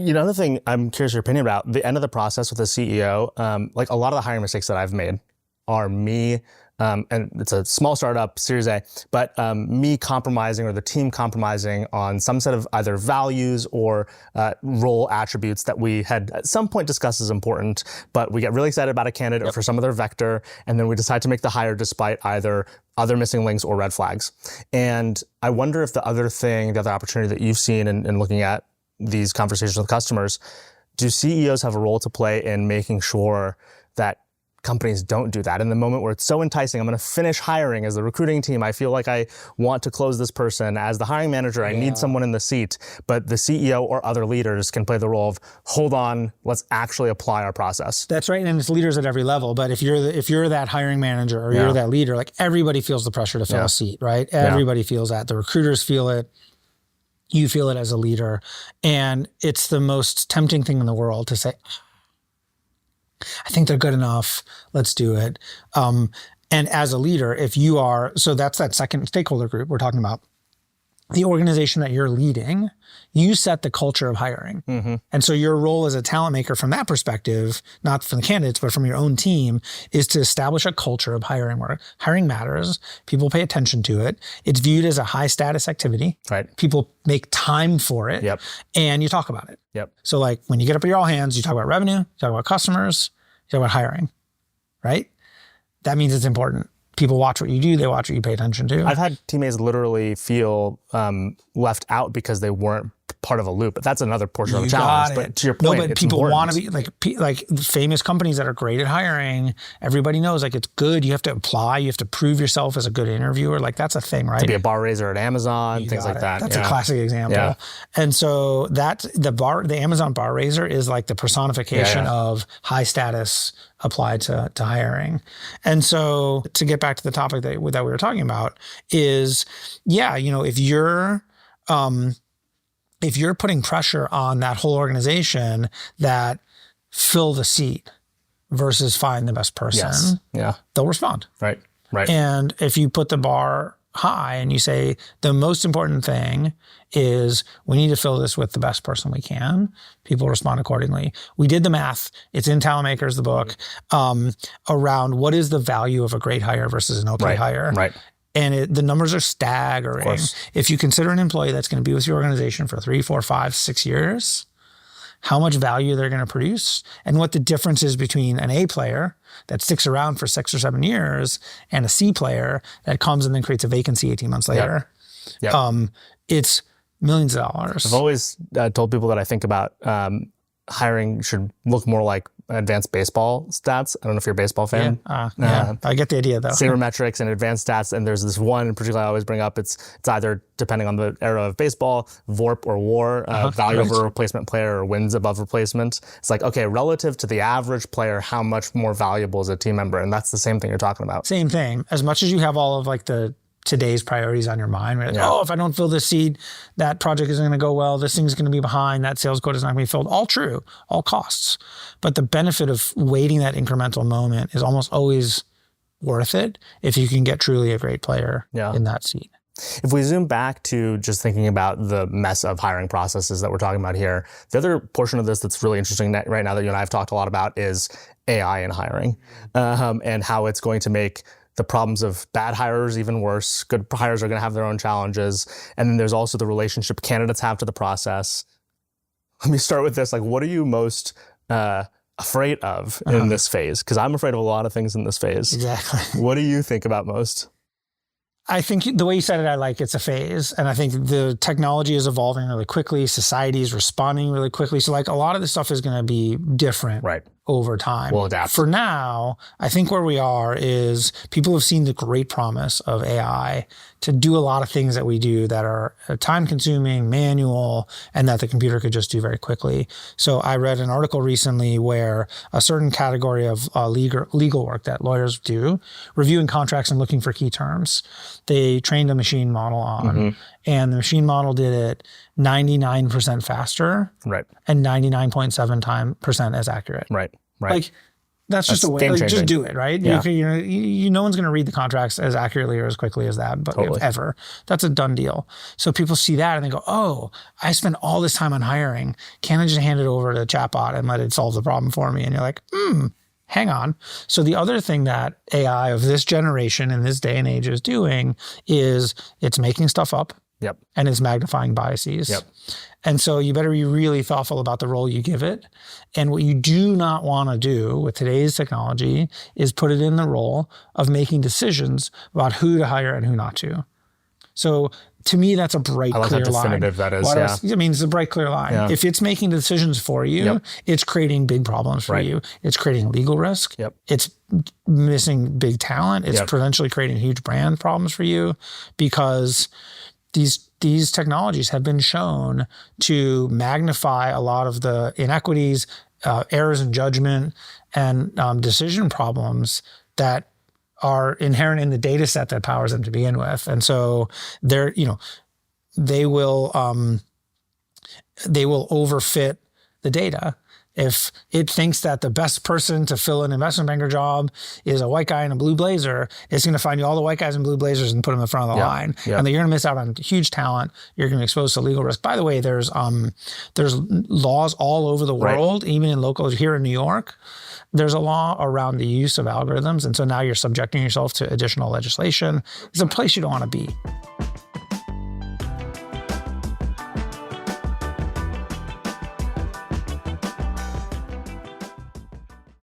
Another thing I'm curious your opinion about, the end of the process with the CEO, like a lot of the hiring mistakes that I've made are me, and it's a small startup, Series A, but me compromising or the team compromising on some set of either values or role attributes that we had at some point discussed as important, but we get really excited about a candidate or for some other vector, and then we decide to make the hire despite either other missing links or red flags. And I wonder if the other opportunity that you've seen in looking at these conversations with customers, do CEOs have a role to play in making sure that companies don't do that? In the moment where it's so enticing, I'm going to finish hiring as the recruiting team. I feel like I want to close this person. As the hiring manager, I need someone in the seat. But the CEO or other leaders can play the role of, hold on, let's actually apply our process. That's right. And it's leaders at every level. But if you're that hiring manager or you're that leader, like everybody feels the pressure to fill a seat, right? Everybody feels that. The recruiters feel it. You feel it as a leader. And it's the most tempting thing in the world to say, I think they're good enough. Let's do it. And as a leader, if you are, so that's that second stakeholder group we're talking about. The organization that you're leading, you set the culture of hiring. And so your role as a talent maker from that perspective, not from the candidates, but from your own team, is to establish a culture of hiring where hiring matters. People pay attention to it. It's viewed as a high status activity. Right. People make time for it. And you talk about it. So like when you get up with your all hands, you talk about revenue, you talk about customers, you talk about hiring, right? That means it's important. People watch what you do. They watch what you pay attention to. I've had teammates literally feel left out because they weren't part of a loop. But that's another portion of the challenge. But to your point, but people want to be like famous companies that are great at hiring. Everybody knows like it's good. You have to apply. You have to prove yourself as a good interviewer. Like that's a thing, right? To be a bar raiser at Amazon, things like that. That's a classic example. And so that's the Amazon bar raiser is like the personification of high status applied to hiring. And so to get back to the topic that we were talking about is, if you're putting pressure on that whole organization that fill the seat versus find the best person, they'll respond. Right. And if you put the bar high and you say, the most important thing is we need to fill this with the best person we can, people respond accordingly. We did the math. It's in Talent Makers, the book, around what is the value of a great hire versus an okay hire. And the numbers are staggering. If you consider an employee that's going to be with your organization for 3, 4, 5, 6 years, how much value they're going to produce and what the difference is between an A player that sticks around for 6 or 7 years and a C player that comes and then creates a vacancy 18 months later. It's millions of dollars. I've always told people that I think about hiring should look more like advanced baseball stats. I don't know if you're a baseball fan. I get the idea though. Sabermetrics and advanced stats, and there's this one in particular I always bring up. It's either, depending on the era of baseball, VORP or WAR, value over replacement player or wins above replacement. It's like, okay, relative to the average player, how much more valuable is a team member? And that's the same thing you're talking about. Same thing. As much as you have all of like the today's priorities on your mind. Right? Oh, if I don't fill this seat, that project isn't going to go well. This thing's going to be behind. That sales quota is not going to be filled. All true, all costs. But the benefit of waiting that incremental moment is almost always worth it if you can get truly a great player in that seat. If we zoom back to just thinking about the mess of hiring processes that we're talking about here, the other portion of this that's really interesting right now that you and I have talked a lot about is AI in hiring, and how it's going to make the problems of bad hires even worse. Good hires are going to have their own challenges. And then there's also the relationship candidates have to the process. Let me start with this. Like, what are you most afraid of in this phase? Because I'm afraid of a lot of things in this phase. Exactly. What do you think about most? I think the way you said it, I like it's a phase. And I think the technology is evolving really quickly. Society is responding really quickly. So like a lot of this stuff is going to be different over time. We'll adapt. For now, I think where we are is people have seen the great promise of AI to do a lot of things that we do that are time consuming, manual, and that the computer could just do very quickly. So I read an article recently where a certain category of legal work that lawyers do, reviewing contracts and looking for key terms, they trained a machine model on, and the machine model did it 99% faster and 99.7% as accurate. Right. Like, That's just a way. game Like, changing. just do it, right? Yeah. No one's going to read the contracts as accurately or as quickly as that, but Totally. ever. That's a done deal. So people see that and they go, "Oh, I spend all this time on hiring. Can't I just hand it over to a chatbot and let it solve the problem for me?" And you're like, hang on. So the other thing that AI of this generation in this day and age is doing is it's making stuff up. Yep. And it's magnifying biases. Yep. And so you better be really thoughtful about the role you give it. And what you do not want to do with today's technology is put it in the role of making decisions about who to hire and who not to. So to me, that's a bright, I like clear how line. definitive that is. Yeah. I mean, it's a bright, clear line. Yeah. If it's making decisions for you, it's creating big problems for you. It's creating legal risk. Yep. It's missing big talent. It's Yep. potentially creating huge brand problems for you because these technologies have been shown to magnify a lot of the inequities, errors in judgment, and decision problems that are inherent in the data set that powers them to begin with. And so they will overfit the data. If it thinks that the best person to fill an investment banker job is a white guy in a blue blazer, it's going to find you all the white guys in blue blazers and put them in front of the line. And then you're going to miss out on huge talent. You're going to be exposed to legal risk. By the way, there's laws all over the world, even in local, here in New York. There's a law around the use of algorithms. And so now you're subjecting yourself to additional legislation. It's a place you don't want to be.